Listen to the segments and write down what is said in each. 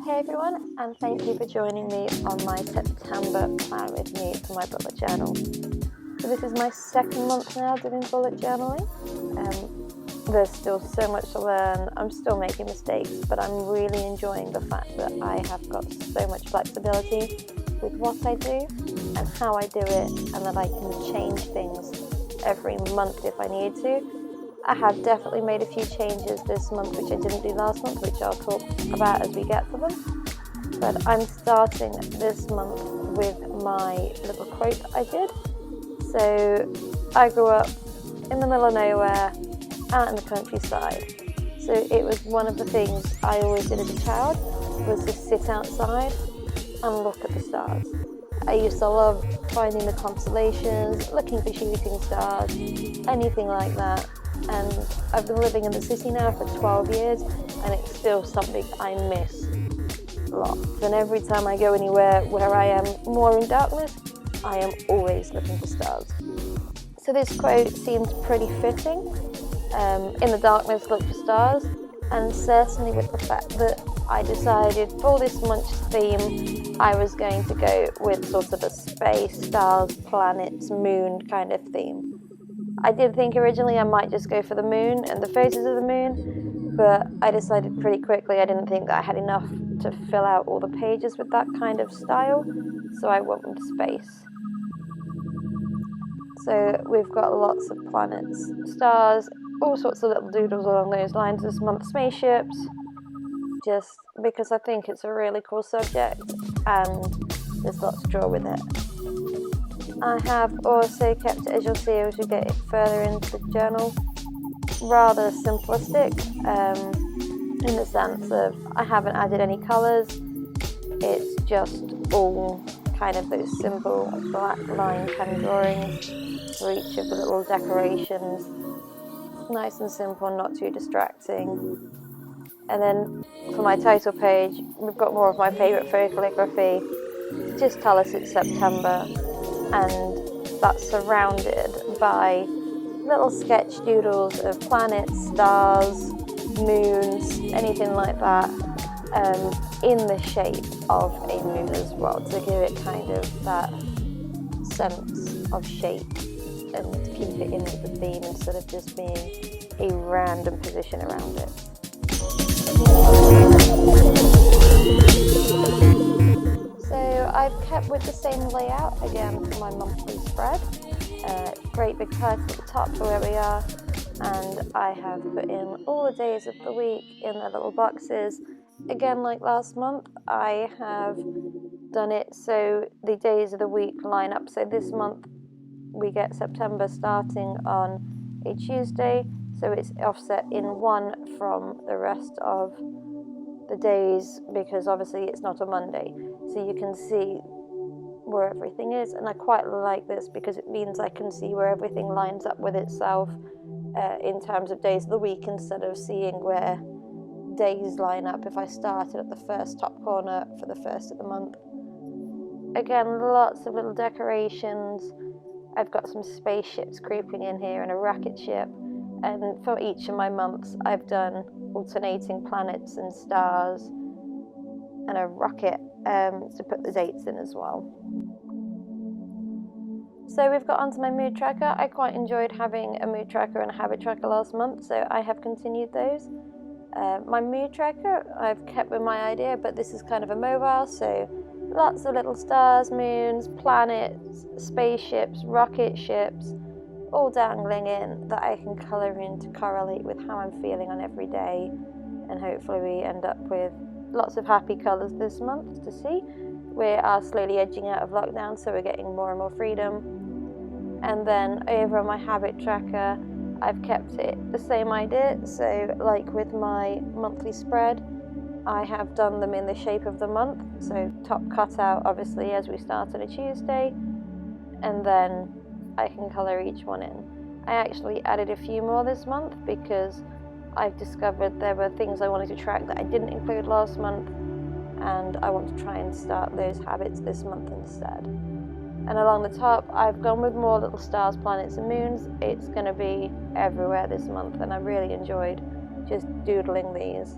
Hey everyone, and thank you for joining me on my September plan with me for my bullet journal. So this is my second month now doing bullet journaling. There's still so much to learn. I'm still making mistakes, but I'm really enjoying the fact that I have got so much flexibility with what I do and how I do it, and that I can change things every month if I need to. I have definitely made a few changes this month which I didn't do last month, which I'll talk about as we get to them. But I'm starting this month with my little quote that I did. So I grew up in the middle of nowhere, out in the countryside. So it was one of the things I always did as a child, was to sit outside and look at the stars. I used to love finding the constellations, looking for shooting stars, anything like that. And I've been living in the city now for 12 years, and it's still something I miss a lot. And every time I go anywhere where I am more in darkness, I am always looking for stars. So this quote seemed pretty fitting. In the darkness, look for stars, and certainly with the fact that I decided for this month's theme I was going to go with sort of a space, stars, planets, moon kind of theme. I did think originally I might just go for the moon and the phases of the moon, but I decided pretty quickly I didn't think that I had enough to fill out all the pages with that kind of style, so I went with space. So we've got lots of planets, stars, all sorts of little doodles along those lines this month, spaceships, just because I think it's a really cool subject and there's lots to draw with it. I have also kept it, as you'll see as we get further into the journal, rather simplistic in the sense of I haven't added any colours. It's just all kind of those simple black line pen drawings for each of the little decorations. Nice and simple, not too distracting. And then for my title page, we've got more of my favourite faux calligraphy to just tell us it's September, and that's surrounded by little sketch doodles of planets, stars, moons, anything like that, in the shape of a moon as well, to give it kind of that sense of shape and to keep it in with the theme instead of just being a random position around it. So I've kept with the same layout again for my monthly spread. Great big title at the top for where we are, and I have put in all the days of the week in their little boxes. Again, like last month, I have done it so the days of the week line up. So this month we get September starting on a Tuesday, so it's offset in one from the rest of the days, because obviously it's not a Monday, so you can see where everything is. And I quite like this because it means I can see where everything lines up with itself in terms of days of the week, instead of seeing where days line up if I started at the first top corner for the first of the month. Again, lots of little decorations. I've got some spaceships creeping in here and a rocket ship, and for each of my months I've done alternating planets and stars and a rocket to put the dates in as well. So we've got onto my mood tracker. I quite enjoyed having a mood tracker and a habit tracker last month, so I have continued those. My mood tracker I've kept with my idea, but this is kind of a mobile, so lots of little stars, moons, planets, spaceships, rocket ships, all dangling in that I can colour in to correlate with how I'm feeling on every day, and hopefully we end up with lots of happy colours this month to see. We are slowly edging out of lockdown, so we're getting more and more freedom. And then over on my habit tracker, I've kept it the same idea, so like with my monthly spread, I have done them in the shape of the month, so top cutout obviously as we start on a Tuesday, and then I can colour each one in. I actually added a few more this month because I've discovered there were things I wanted to track that I didn't include last month, and I want to try and start those habits this month instead. And along the top, I've gone with more little stars, planets and moons. It's going to be everywhere this month, and I really enjoyed just doodling these.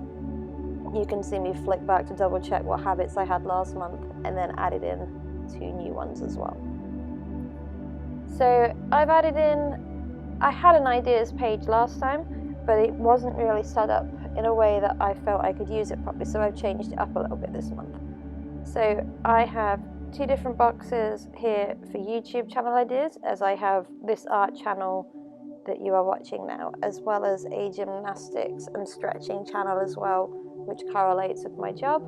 you can see me flick back to double check what habits I had last month and then added in 2 new ones as well. So I've added in, I had an ideas page last time, but it wasn't really set up in a way that I felt I could use it properly, so I've changed it up a little bit this month. So I have 2 different boxes here for YouTube channel ideas, as I have this art channel that you are watching now, as well as a gymnastics and stretching channel as well, which correlates with my job.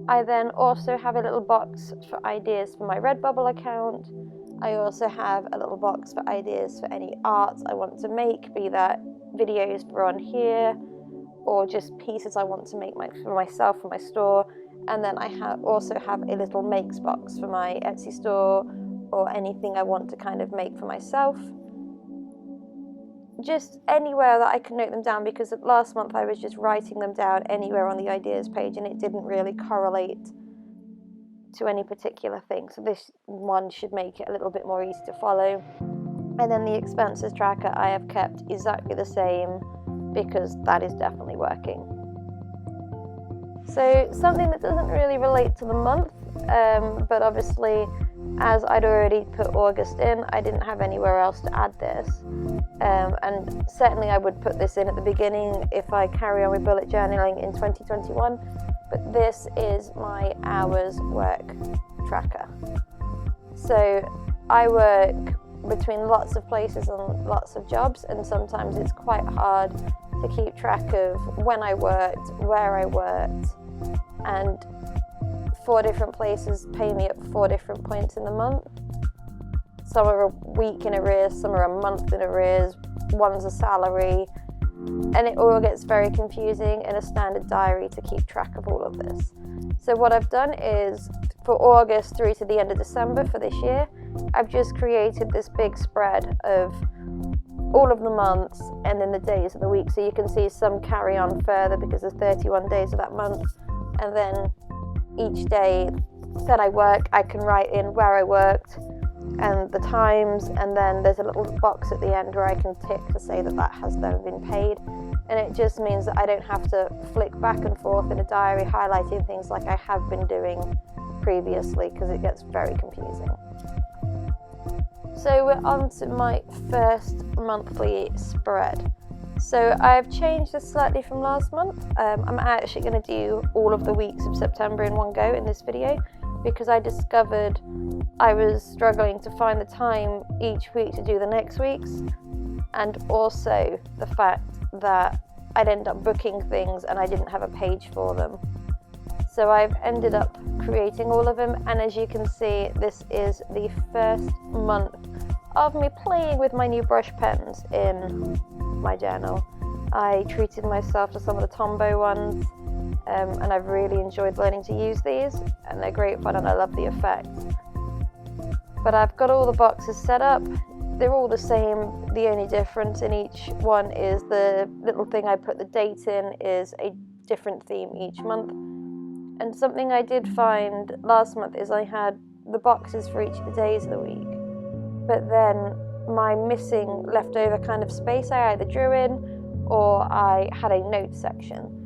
I then also have a little box for ideas for my Redbubble account. I also have a little box for ideas for any art I want to make, be that videos for on here or just pieces I want to make for myself for my store. And then I also have a little makes box for my Etsy store or anything I want to kind of make for myself. Just anywhere that I can note them down, because last month I was just writing them down anywhere on the ideas page and it didn't really correlate to any particular thing. So this one should make it a little bit more easy to follow. And then the expenses tracker I have kept exactly the same because that is definitely working. So something that doesn't really relate to the month, but obviously as I'd already put August in, I didn't have anywhere else to add this. And certainly I would put this in at the beginning if I carry on with bullet journaling in 2021, but this is my hours work tracker. So I work between lots of places and lots of jobs, and sometimes it's quite hard to keep track of when I worked, where I worked, and 4 different places pay me at 4 different points in the month. Some are a week in arrears, some are a month in arrears, one's a salary, and it all gets very confusing in a standard diary to keep track of all of this. So what I've done is, for August through to the end of December for this year, I've just created this big spread of all of the months and then the days of the week, so you can see some carry on further because there's 31 days of that month, and then each day that I work I can write in where I worked and the times, and then there's a little box at the end where I can tick to say that that has then been paid, and it just means that I don't have to flick back and forth in a diary highlighting things like I have been doing previously, because it gets very confusing. So we're on to my first monthly spread. So I've changed this slightly from last month. I'm actually going to do all of the weeks of September in one go in this video, because I discovered I was struggling to find the time each week to do the next week's, and also the fact that I'd end up booking things and I didn't have a page for them. So I've ended up creating all of them, and as you can see, this is the first month of me playing with my new brush pens in my journal. I treated myself to some of the Tombow ones, and I've really enjoyed learning to use these, and they're great fun and I love the effect. But I've got all the boxes set up. They're all the same. The only difference in each one is the little thing I put the date in is a different theme each month. And something I did find last month is I had the boxes for each of the days of the week, but then my missing leftover kind of space I either drew in or I had a notes section.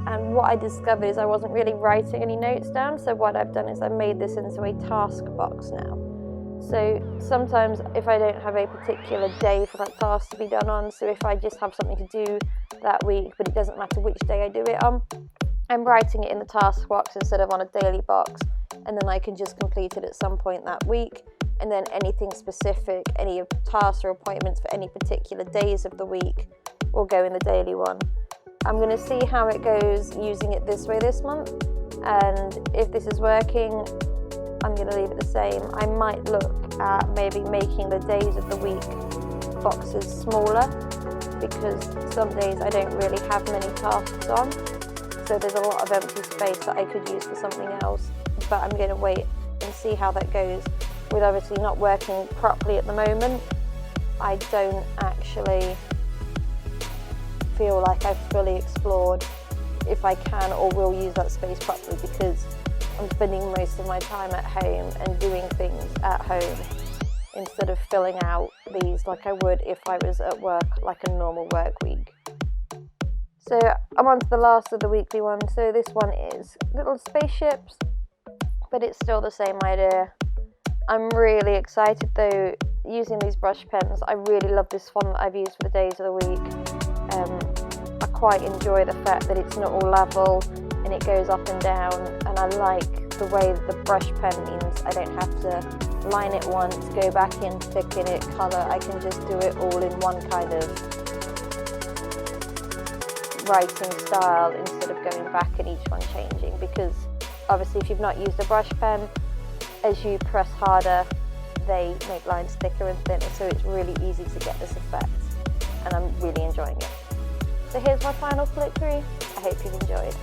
And what I discovered is I wasn't really writing any notes down, so what I've done is I made this into a task box now. So sometimes if I don't have a particular day for that task to be done on, so if I just have something to do that week but it doesn't matter which day I do it on, I'm writing it in the task box instead of on a daily box, and then I can just complete it at some point that week. And then anything specific, any tasks or appointments for any particular days of the week will go in the daily one. I'm going to see how it goes using it this way this month, and if this is working, I'm going to leave it the same. I might look at maybe making the days of the week boxes smaller, because some days I don't really have many tasks on, so there's a lot of empty space that I could use for something else. But I'm going to wait and see how that goes. With obviously not working properly at the moment, I don't actually feel like I've fully explored if I can or will use that space properly, because I'm spending most of my time at home and doing things at home instead of filling out these like I would if I was at work like a normal work week. So I'm on to the last of the weekly ones. So this one is little spaceships, but it's still the same idea. I'm really excited though using these brush pens. I really love this font that I've used for the days of the week. I quite enjoy the fact that it's not all level and it goes up and down, and I like the way that the brush pen means I don't have to line it once, go back in, thicken it, colour. I can just do it all in one kind of writing style instead of going back and each one changing, because obviously if you've not used a brush pen, as you press harder they make lines thicker and thinner, so it's really easy to get this effect, and I'm really enjoying it. So here's my final flick through. I hope you've enjoyed.